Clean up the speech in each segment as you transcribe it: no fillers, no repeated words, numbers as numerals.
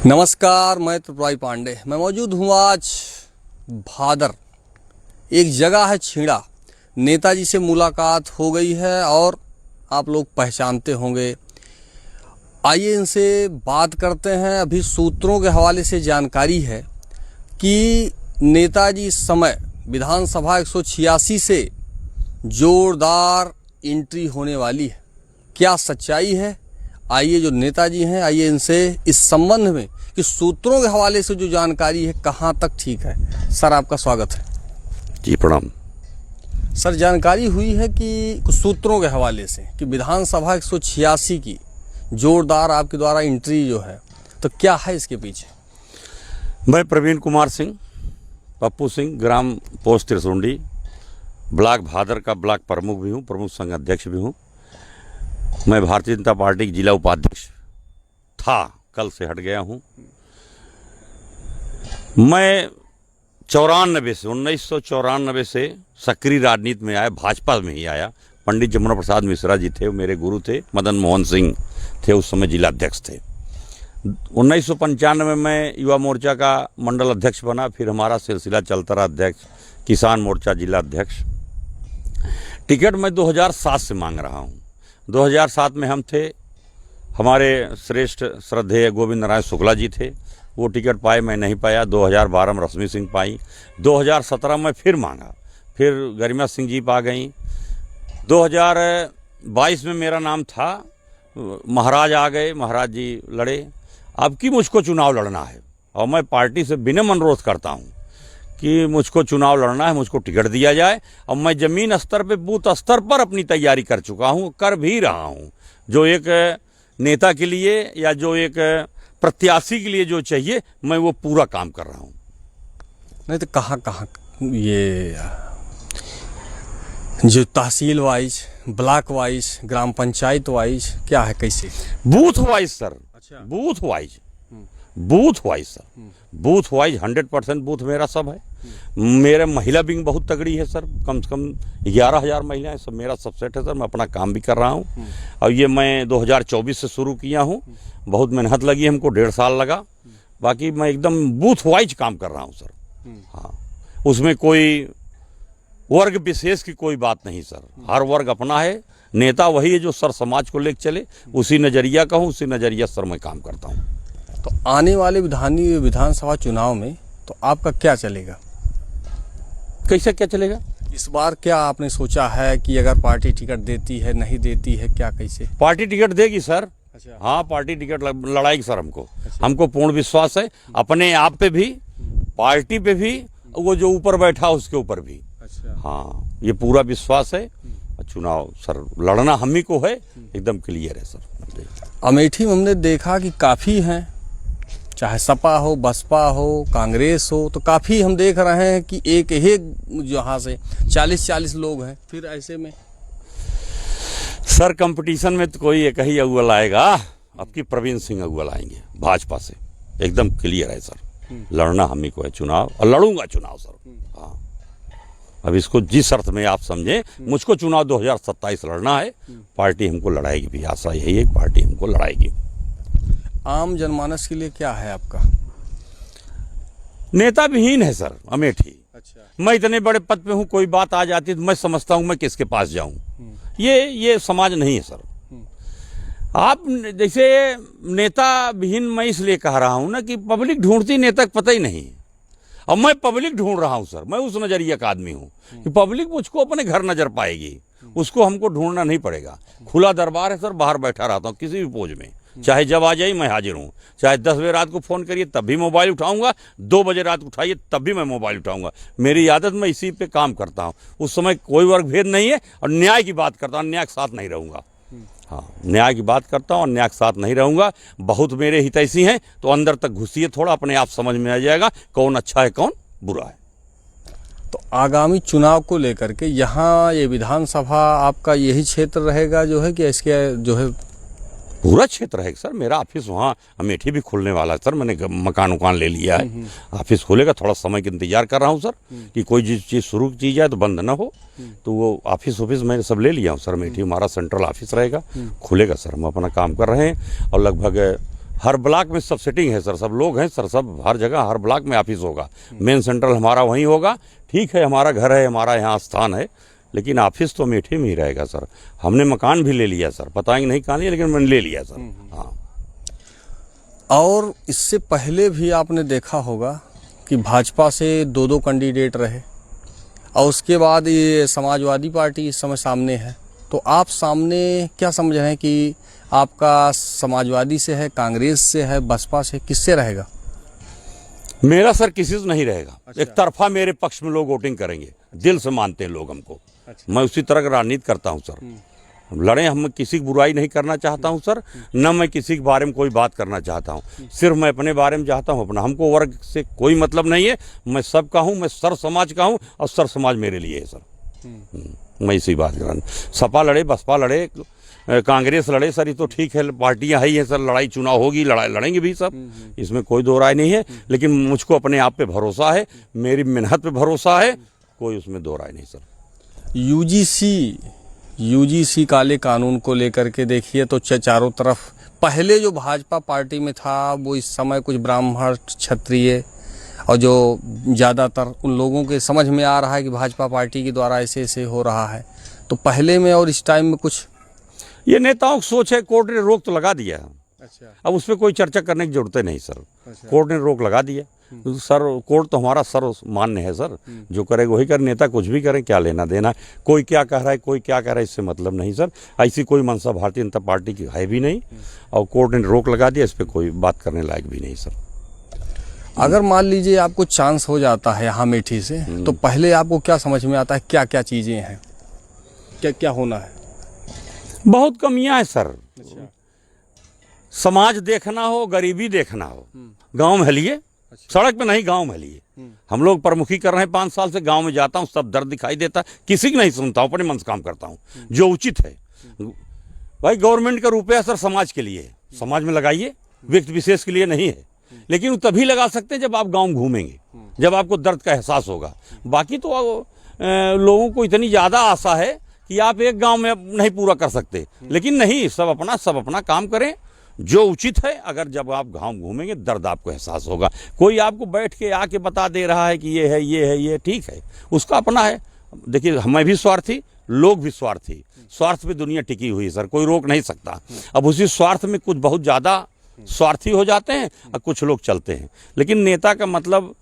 नमस्कार, मैं त्रिपुरारी पांडे। मैं मौजूद हूँ आज भादर, एक जगह है छीड़ा। नेताजी से मुलाकात हो गई है और आप लोग पहचानते होंगे। आइए इनसे बात करते हैं। अभी सूत्रों के हवाले से जानकारी है कि नेताजी इस समय विधानसभा 186 से जोरदार एंट्री होने वाली है। क्या सच्चाई है? आइए जो नेताजी हैं, आइए इनसे इस संबंध में कि सूत्रों के हवाले से जो जानकारी है कहाँ तक ठीक है। सर, आपका स्वागत है। जी प्रणाम। सर, जानकारी हुई है कि कुछ सूत्रों के हवाले से कि विधानसभा 186 की जोरदार आपके द्वारा एंट्री जो है, तो क्या है इसके पीछे? मैं प्रवीण कुमार सिंह, पप्पू सिंह, ग्राम पोस्ट त्रिसुंडी, ब्लॉक भादर का ब्लॉक प्रमुख भी हूँ, प्रमुख संघ अध्यक्ष भी हूँ। मैं भारतीय जनता पार्टी की जिला उपाध्यक्ष था, कल से हट गया हूँ। मैं 1994 से सक्रिय राजनीति में आया, भाजपा में ही आया। पंडित जमुना प्रसाद मिश्रा जी थे, मेरे गुरु थे। मदन मोहन सिंह थे, उस समय जिला अध्यक्ष थे। 1995 में मैं युवा मोर्चा का मंडल अध्यक्ष बना। फिर हमारा सिलसिला चलता रहा, अध्यक्ष, किसान मोर्चा जिला अध्यक्ष। टिकट मैं 2007 से मांग रहा हूँ। 2007 में हम थे, हमारे श्रेष्ठ श्रद्धेय गोविंद नारायण शुक्ला जी थे, वो टिकट पाए, मैं नहीं पाया। 2012 में रश्मि सिंह पाई। 2017 में फिर मांगा, फिर गरिमा सिंह जी पा गई। 2022 में मेरा नाम था, महाराज आ गए, महाराज जी लड़े। अब की मुझको चुनाव लड़ना है और मैं पार्टी से विनम्र अनुरोध करता हूँ कि मुझको चुनाव लड़ना है, मुझको टिकट दिया जाए। और मैं ज़मीन स्तर पे, बूथ स्तर पर अपनी तैयारी कर चुका हूँ, कर भी रहा हूँ। जो एक नेता के लिए या जो एक प्रत्याशी के लिए जो चाहिए, मैं वो पूरा काम कर रहा हूँ। नहीं तो कहाँ ये जो तहसील वाइज, ब्लॉक वाइज, ग्राम पंचायत वाइज क्या है, कैसे? Booth wise sir. अच्छा। Booth wise sir, booth wise 100% booth मेरा सब है। मेरे महिला विंग बहुत तगड़ी है सर, कम से कम 11,000 महिलाएं, सब मेरा सब सेट है सर। मैं अपना काम भी कर रहा हूँ और ये मैं 2024 से शुरू किया हूँ। बहुत मेहनत लगी हमको, 1.5 साल लगा। बाकी मैं एकदम बूथ वाइज काम कर रहा हूँ सर। हाँ, उसमें कोई वर्ग विशेष की कोई बात नहीं सर, हर वर्ग अपना है। नेता वही है जो सर समाज को लेकर चले, उसी नज़रिया का हूँ, उसी नज़रिया सर मैं काम करता हूँ। तो आने वाले विधानसभा चुनाव में तो आपका क्या चलेगा? कैसे क्या चलेगा? इस बार क्या आपने सोचा है कि अगर पार्टी टिकट देती है, नहीं देती है, क्या कैसे? पार्टी टिकट देगी सर। अच्छा। हाँ, पार्टी टिकट लड़ाएगी सर हमको। अच्छा। हमको पूर्ण विश्वास है अपने आप पे भी, पार्टी पे भी, वो जो ऊपर बैठा उसके ऊपर भी। अच्छा। हाँ, ये पूरा विश्वास है। चुनाव सर लड़ना हम ही को है, एकदम क्लियर है सर। अमेठी में हमने देखा कि काफ़ी हैं, चाहे सपा हो, बसपा हो, कांग्रेस हो, तो काफ़ी हम देख रहे हैं कि एक ही जहाँ से 40-40 लोग हैं। फिर ऐसे में सर कंपटीशन में तो कोई एक ही अव्वल आएगा। अब की प्रवीण सिंह अव्वल आएंगे भाजपा से, एकदम क्लियर है सर। लड़ना हम ही को है चुनाव, और लड़ूंगा चुनाव सर। हाँ, अब इसको जिस अर्थ में आप समझें, मुझको चुनाव 2027 लड़ना है। पार्टी हमको लड़ाएगी भी, आशा यही है, पार्टी हमको लड़ाएगी। आम जनमानस के लिए क्या है आपका? नेता विहीन है सर अमेठी। अच्छा। मैं इतने बड़े पद पे हूँ, कोई बात आ जाती तो मैं समझता हूँ मैं किसके पास जाऊँ। ये समाज नहीं है सर। आप जैसे नेता विहीन मैं इसलिए कह रहा हूँ ना कि पब्लिक ढूंढती, नेता का पता ही नहीं। अब मैं पब्लिक ढूंढ रहा हूँ सर। मैं उस नजरिया का आदमी हूँ कि पब्लिक मुझको अपने घर नजर पाएगी, उसको हमको ढूंढना नहीं पड़ेगा। खुला दरबार है सर, बाहर बैठा रहता हूँ किसी भी पोज में, चाहे जब आ जाइए मैं हाजिर हूँ। चाहे 10 बजे रात को फ़ोन करिए तब भी मोबाइल उठाऊंगा, 2 बजे रात को उठाइए तब भी मैं मोबाइल उठाऊंगा। मेरी आदत, मैं इसी पे काम करता हूँ। उस समय कोई वर्ग भेद नहीं है, और न्याय की बात करता हूँ, न्याय के साथ नहीं रहूँगा। हाँ, न्याय की बात करता हूँ और न्याय के साथ नहीं रहूँगा। बहुत मेरे हितैषी हैं, तो अंदर तक घुसिए थोड़ा, अपने आप समझ में आ जाएगा कौन अच्छा है कौन बुरा है। तो आगामी चुनाव को लेकर के यहाँ ये विधानसभा आपका यही क्षेत्र रहेगा जो है, कि इसके जो है पूरा क्षेत्र है सर। मेरा ऑफिस वहाँ अमेठी भी खुलने वाला है सर। मैंने मकान उकान ले लिया है, ऑफिस खुलेगा। थोड़ा समय का इंतजार कर रहा हूँ सर कि कोई चीज़ शुरू की जाए तो बंद ना हो। तो वो ऑफिस मैंने सब ले लिया हूँ सर। अमेठी हमारा सेंट्रल ऑफिस रहेगा, खुलेगा सर। हम अपना काम कर रहे हैं और लगभग हर ब्लॉक में सब सेटिंग है सर, सब लोग हैं सर, सब हर जगह हर ब्लॉक में ऑफिस होगा। मेन सेंट्रल हमारा वहीं होगा। ठीक है, हमारा घर है, हमारा यहाँ स्थान है, लेकिन ऑफिस तो अमेठी में ही रहेगा सर। हमने मकान भी ले लिया सर, पता नहीं कहाँ लिया, लेकिन मैंने ले लिया सर। हाँ, और इससे पहले भी आपने देखा होगा कि भाजपा से 2 कैंडिडेट रहे और उसके बाद ये समाजवादी पार्टी इस समय सामने है। तो आप सामने क्या समझ रहे हैं कि आपका समाजवादी से है, कांग्रेस से है, बसपा से, किससे रहेगा? मेरा सर किसी से नहीं रहेगा। अच्छा। एक तरफा मेरे पक्ष में लोग वोटिंग करेंगे, दिल से मानते हैं लोग हमको। अच्छा। मैं उसी तरह का राजनीति करता हूँ सर। लड़े, हम किसी की बुराई नहीं करना चाहता हूँ सर, न मैं किसी के बारे में कोई बात करना चाहता हूँ। सिर्फ मैं अपने बारे में चाहता हूँ अपना। हमको वर्ग से कोई मतलब नहीं है। मैं सबका हूँ, मैं सर समाज का हूँ और सर समाज मेरे लिए है सर। मैं इसी बात कर रहा हूँ। सपा लड़े, बसपा लड़े, कांग्रेस लड़े सर, ये तो ठीक है, पार्टियां ही हैं सर। लड़ाई चुनाव होगी, लड़ाई लड़ेंगे भी सर, इसमें कोई दो राय नहीं है। लेकिन मुझको अपने आप पे भरोसा है, मेरी मेहनत पे भरोसा है, कोई उसमें दो राय नहीं सर। यूजीसी काले कानून को लेकर के देखिए तो चारों तरफ, पहले जो भाजपा पार्टी में था वो इस समय कुछ ब्राह्मण, क्षत्रिय और जो ज़्यादातर उन लोगों के समझ में आ रहा है कि भाजपा पार्टी के द्वारा ऐसे ऐसे हो रहा है। तो पहले में और इस टाइम में कुछ ये नेताओं की सोच है। कोर्ट ने रोक तो लगा दिया। अच्छा। अब उस पर कोई चर्चा करने की जरूरत नहीं सर। अच्छा। कोर्ट ने रोक लगा दिया सर। कोर्ट तो हमारा सर्व मान्य है सर, जो करेगा वही करे। नेता कुछ भी करें, क्या लेना देना, कोई क्या कह रहा है, कोई क्या कह रहा है, इससे मतलब नहीं सर। ऐसी कोई मंशा भारतीय जनता पार्टी की है भी नहीं, और कोर्ट ने रोक लगा दिया, इस पर कोई बात करने लायक भी नहीं सर। अगर मान लीजिए आपको चांस हो जाता है यहाँ अमेठी से, तो पहले आपको क्या समझ में आता है, क्या क्या चीजें हैं, क्या क्या होना है? बहुत कमियां हैं सर। अच्छा। समाज देखना हो, गरीबी देखना हो, गांव में हलिए। अच्छा। सड़क पे नहीं, गांव में हलिए। हम लोग प्रमुखी कर रहे हैं 5 साल से, गांव में जाता हूं, सब दर्द दिखाई देता, किसी की नहीं सुनता हूं, अपने मन से काम करता हूं जो उचित है। भाई गवर्नमेंट का रुपया सर समाज के लिए है, समाज में लगाइए, व्यक्ति विशेष के लिए नहीं है। लेकिन तभी लगा सकते हैं जब आप गांव घूमेंगे, जब आपको दर्द का एहसास होगा। बाकी तो लोगों को इतनी ज्यादा आशा है कि आप एक गांव में नहीं पूरा कर सकते, लेकिन नहीं, सब अपना काम करें जो उचित है। अगर जब आप गांव घूमेंगे, दर्द आपको एहसास होगा। कोई आपको बैठ के आके बता दे रहा है कि ये है, ये है, ये ठीक है, उसका अपना है। देखिए, हमें भी स्वार्थी, लोग भी स्वार्थी, स्वार्थ पे दुनिया टिकी हुई है सर, कोई रोक नहीं सकता। अब उसी स्वार्थ में कुछ बहुत ज्यादा स्वार्थी हो जाते हैं और कुछ लोग चलते हैं। लेकिन नेता का मतलब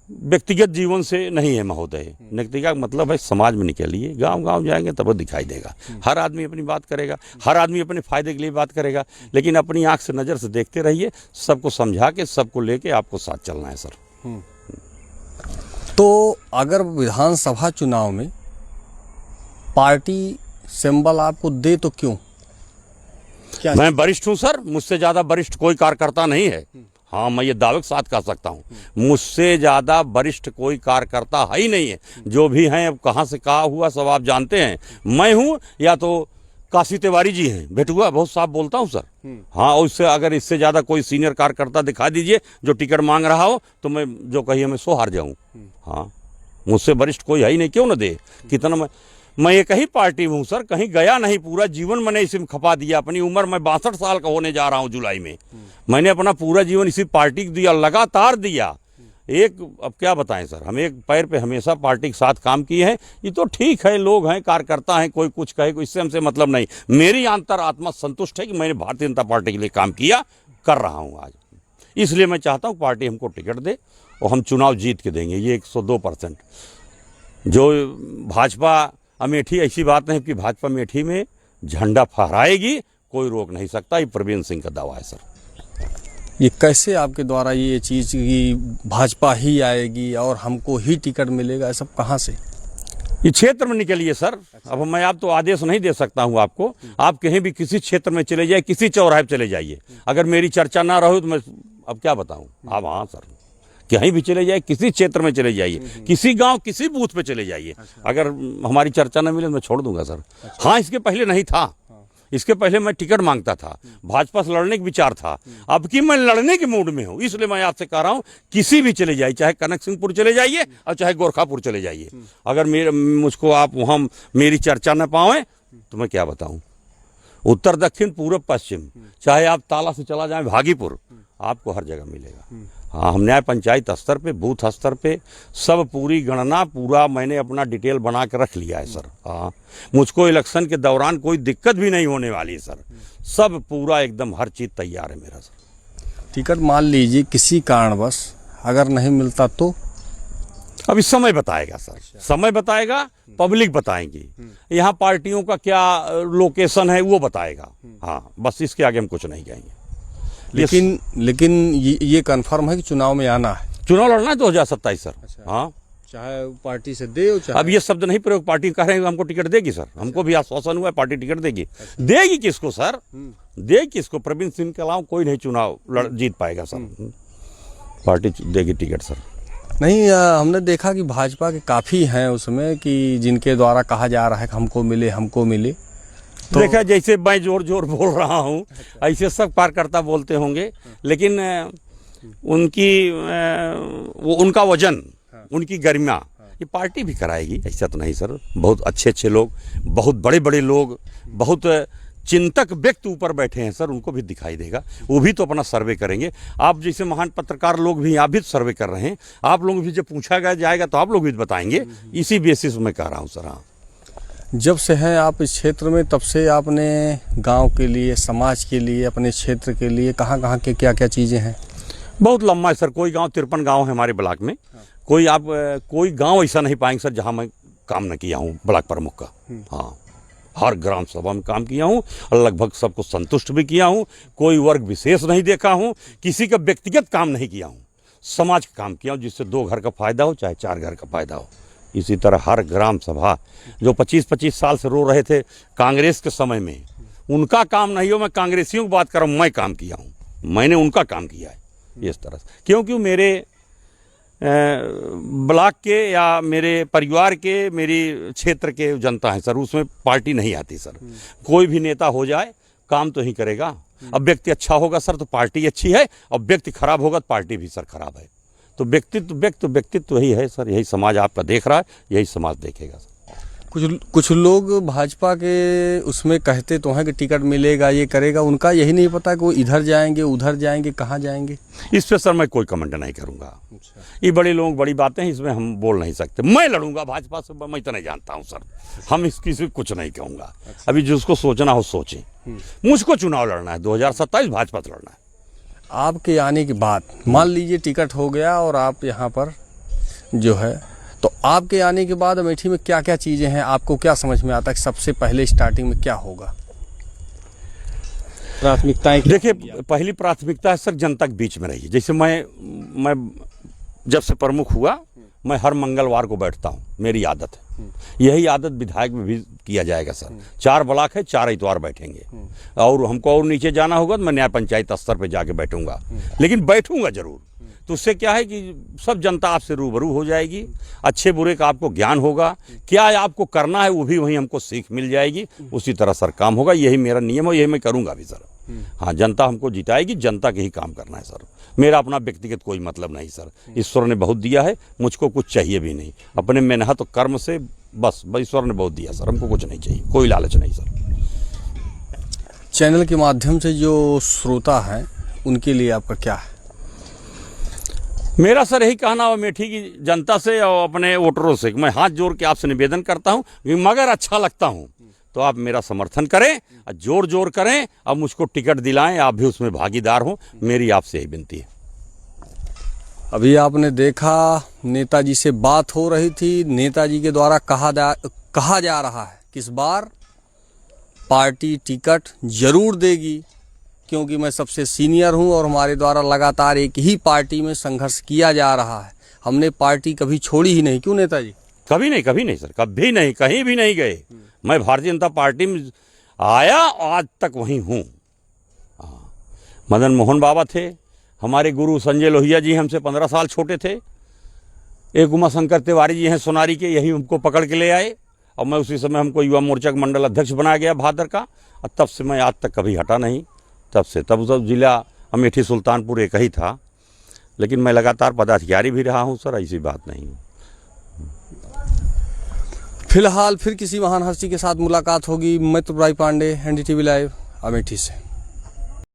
व्यक्तिगत जीवन से नहीं है महोदय। नेता का मतलब है समाज में निकलिए, गांव गांव जाएंगे तब वो दिखाई देगा। हर आदमी अपनी बात करेगा, हर आदमी अपने फायदे के लिए बात करेगा, लेकिन अपनी आंख से नजर से देखते रहिए, सबको समझा के, सबको लेके आपको साथ चलना है सर। तो अगर विधानसभा चुनाव में पार्टी सिंबल आपको दे तो क्यों? क्या? मैं वरिष्ठ हूं सर, मुझसे ज्यादा वरिष्ठ कोई कार्यकर्ता नहीं है। हाँ, मैं ये दावे के साथ कह सकता हूँ, मुझसे ज्यादा वरिष्ठ कोई कार्यकर्ता है ही नहीं है। जो भी हैं, अब कहाँ से कहा हुआ सब आप जानते हैं। मैं हूँ या तो काशी तिवारी जी हैं, भेटुआ, बहुत साफ बोलता हूँ सर। हाँ, उससे अगर इससे ज्यादा कोई सीनियर कार्यकर्ता दिखा दीजिए जो टिकट मांग रहा हो, तो मैं जो कहिए मैं सो हार जाऊँ। हाँ, मुझसे वरिष्ठ कोई है ही नहीं, क्यों न दे। कितना मैं एक ही पार्टी में हूँ सर, कहीं गया नहीं। पूरा जीवन मैंने इसी में खपा दिया। अपनी उम्र, मैं 62 साल का होने जा रहा हूँ जुलाई में। मैंने अपना पूरा जीवन इसी पार्टी को दिया, लगातार दिया। अब क्या बताएं सर, हम एक पैर पे हमेशा पार्टी के साथ काम किए हैं। ये तो ठीक है, लोग हैं, कार्यकर्ता हैं, कोई कुछ कहे, इससे हमसे मतलब नहीं। मेरी अंतर आत्मा संतुष्ट है कि मैंने भारतीय जनता पार्टी के लिए काम किया, कर रहा हूँ आज। इसलिए मैं चाहता हूँ पार्टी हमको टिकट दे और हम चुनाव जीत के देंगे, ये 102%। जो भाजपा अमेठी, ऐसी बात नहीं कि भाजपा अमेठी में झंडा फहराएगी, कोई रोक नहीं सकता। ये प्रवीण सिंह का दावा है सर। ये कैसे आपके द्वारा ये चीज़ की भाजपा ही आएगी और हमको ही टिकट मिलेगा, सब कहाँ से? ये क्षेत्र में निकलिए सर। अब मैं आप तो आदेश नहीं दे सकता हूँ आपको। आप कहीं भी किसी क्षेत्र में चले जाइए, किसी चौराहे पे चले जाइए, अगर मेरी चर्चा ना रहो तो मैं अब क्या बताऊँ आप। हाँ सर, कहीं भी चले जाइए, किसी क्षेत्र में चले जाइए, किसी गांव, किसी बूथ पे चले जाइए, अगर हमारी चर्चा न मिले तो मैं छोड़ दूंगा सर। हाँ, इसके पहले नहीं था, इसके पहले मैं टिकट मांगता था, भाजपा से लड़ने का विचार था। अब की मैं लड़ने के मूड में हूँ, इसलिए मैं आपसे कह रहा हूँ किसी भी चले जाइए, चाहे कनक सिंहपुर चले जाइए और चाहे गोरखापुर चले जाइए। अगर मुझको आप वहाँ मेरी चर्चा न पाएं तो मैं क्या बताऊँ। उत्तर दक्षिण पूर्व पश्चिम, चाहे आप ताला से चला जाएं भागीपुर, आपको हर जगह मिलेगा। हाँ, हम न्याय पंचायत स्तर पे, बूथ स्तर पे सब पूरी गणना, पूरा मैंने अपना डिटेल बना के रख लिया है सर। हाँ, मुझको इलेक्शन के दौरान कोई दिक्कत भी नहीं होने वाली है सर। सब पूरा एकदम हर चीज़ तैयार है मेरा सर। टिकट मान लीजिए किसी कारणवश अगर नहीं मिलता तो? अभी समय बताएगा सर, समय बताएगा, पब्लिक बताएंगी, यहाँ पार्टियों का क्या लोकेशन है वो बताएगा। हाँ, बस इसके आगे हम कुछ नहीं कहेंगे। लेकिन ये कंफर्म है कि चुनाव में आना है, चुनाव लड़ना है 2027 सर। हाँ, चाहे पार्टी से दे हो चाहे। अब ये शब्द नहीं प्रयोग, पार्टी कह रहे हैं हमको टिकट देगी सर। हमको भी आश्वासन हुआ है पार्टी टिकट देगी। देगी किसको सर? देगी किसको? प्रवीण सिंह के अलावा कोई नहीं चुनाव जीत पाएगा सर। पार्टी देगी टिकट सर। नहीं, हमने देखा कि भाजपा के काफ़ी हैं उसमें कि जिनके द्वारा कहा जा रहा है कि हमको मिले। तो देखा, जैसे मैं जोर जोर बोल रहा हूँ ऐसे सब कार्यकर्ता बोलते होंगे, लेकिन उनका वजन, उनकी गरिमा ये पार्टी भी कराएगी, ऐसा तो नहीं सर। बहुत अच्छे अच्छे लोग, बहुत बड़े बड़े लोग, बहुत चिंतक व्यक्ति ऊपर बैठे हैं सर, उनको भी दिखाई देगा। वो भी तो अपना सर्वे करेंगे। आप जैसे महान पत्रकार लोग भी, आप भी सर्वे कर रहे हैं, आप लोग भी जब पूछा जाएगा तो आप लोग भी बताएंगे। इसी बेसिस में कह रहा हूँ सर। हाँ, जब से हैं आप इस क्षेत्र में, तब से आपने गांव के लिए, समाज के लिए, अपने क्षेत्र के लिए कहाँ के क्या चीज़ें हैं? बहुत लंबा है सर। कोई गांव, 53 गांव है हमारे ब्लॉक में। कोई गांव ऐसा नहीं पाएंगे सर जहां मैं काम न किया हूं ब्लॉक प्रमुख का। हाँ, हर ग्राम सभा में काम किया हूं और लगभग सबको संतुष्ट भी किया हूं। कोई वर्ग विशेष नहीं देखा हूं, किसी का व्यक्तिगत काम नहीं किया हूं, समाज का काम किया हूं, जिससे 2 घर का फायदा हो चाहे 4 घर का फायदा हो। इसी तरह हर ग्राम सभा जो 25-25 साल से रो रहे थे कांग्रेस के समय में, उनका काम नहीं हो, मैं कांग्रेसियों की बात कर रहा हूँ, मैं काम किया हूँ, मैंने उनका काम किया है इस तरह से। क्योंकि मेरे ब्लॉक के या मेरे परिवार के, मेरी क्षेत्र के जनता है सर, उसमें पार्टी नहीं आती सर। कोई भी नेता हो जाए काम तो ही करेगा। अब व्यक्ति अच्छा होगा सर तो पार्टी अच्छी है, और व्यक्ति खराब होगा तो पार्टी भी सर खराब है। तो व्यक्तित्व यही है सर, यही समाज आपका देख रहा है, यही समाज देखेगा सर। कुछ लोग भाजपा के उसमें कहते तो हैं कि टिकट मिलेगा, ये करेगा, उनका यही नहीं पता कि वो इधर जाएंगे उधर जाएंगे, कहाँ जाएंगे। इस पे सर मैं कोई कमेंट नहीं करूंगा। ये बड़े लोग बड़ी बातें हैं, इसमें हम बोल नहीं सकते। मैं लड़ूंगा भाजपा से, मैं तो नहीं जानता हूँ सर, हम इसकी से कुछ नहीं कहूँगा। अभी जिसको सोचना हो सोचे। मुझको चुनाव लड़ना है, 2027 भाजपा से लड़ना है। आपके आने के बाद मान लीजिए टिकट हो गया और आप यहाँ पर जो है, तो आपके आने के बाद अमेठी में क्या क्या चीज़ें हैं, आपको क्या समझ में आता है कि सबसे पहले स्टार्टिंग में क्या होगा? प्राथमिकताएं देखिए, पहली प्राथमिकता है सर जनता के बीच में रही। जैसे मैं जब से प्रमुख हुआ, मैं हर मंगलवार को बैठता हूँ, मेरी आदत है। यही आदत विधायक में भी किया जाएगा सर। 4 ब्लॉक है, 4 इतवार बैठेंगे, और हमको और नीचे जाना होगा तो मैं न्याय पंचायत स्तर पे जाके बैठूंगा, लेकिन बैठूंगा जरूर। तो उससे क्या है कि सब जनता आपसे रूबरू हो जाएगी, अच्छे बुरे का आपको ज्ञान होगा, क्या आपको करना है वो भी वहीं हमको सीख मिल जाएगी, उसी तरह सर काम होगा। यही मेरा नियम है, यही मैं करूंगा भी सर। हाँ, जनता हमको जिताएगी, जनता के ही काम करना है सर। मेरा अपना व्यक्तिगत कोई मतलब नहीं सर। ईश्वर ने बहुत दिया है, मुझको कुछ चाहिए भी नहीं। अपने मेहनत और कर्म से बस ईश्वर ने बहुत दिया सर, हमको कुछ नहीं चाहिए, कोई लालच नहीं सर। चैनल के माध्यम से जो श्रोता हैं उनके लिए आपका क्या है? मेरा सर यही कहना है अमेठी की जनता से और अपने वोटरों से, मैं हाथ जोड़ के आपसे निवेदन करता हूं कि मगर अच्छा लगता हूं तो आप मेरा समर्थन करें, जोर जोर करें, अब मुझको टिकट दिलाएं, आप भी उसमें भागीदार हो, मेरी आपसे यही विनती है। अभी आपने देखा नेताजी से बात हो रही थी, नेताजी के द्वारा कहा जा रहा है कि इस बार पार्टी टिकट जरूर देगी, क्योंकि मैं सबसे सीनियर हूं और हमारे द्वारा लगातार एक ही पार्टी में संघर्ष किया जा रहा है, हमने पार्टी कभी छोड़ी ही नहीं। क्यों नेताजी? कभी नहीं सर, कभी नहीं, कहीं भी नहीं गए। मैं भारतीय जनता पार्टी में आया, आज तक वहीं हूँ। मदन मोहन बाबा थे, हमारे गुरु संजय लोहिया जी हमसे 15 साल छोटे थे, एक उमा शंकर तिवारी जी हैं सोनारी के, यही हमको पकड़ के ले आए, और मैं उसी समय हमको युवा मोर्चा का मंडल अध्यक्ष बनाया गया भादर का, और तब से मैं आज तक कभी हटा नहीं। तब जिला अमेठी सुल्तानपुर एक ही था, लेकिन मैं लगातार पदाधिकारी भी रहा हूँ सर, ऐसी बात नहीं। फिलहाल फिर किसी महान हस्ती के साथ मुलाकात होगी। मैं त्रिपुरारी पांडे, NDTV लाइव, अमेठी से।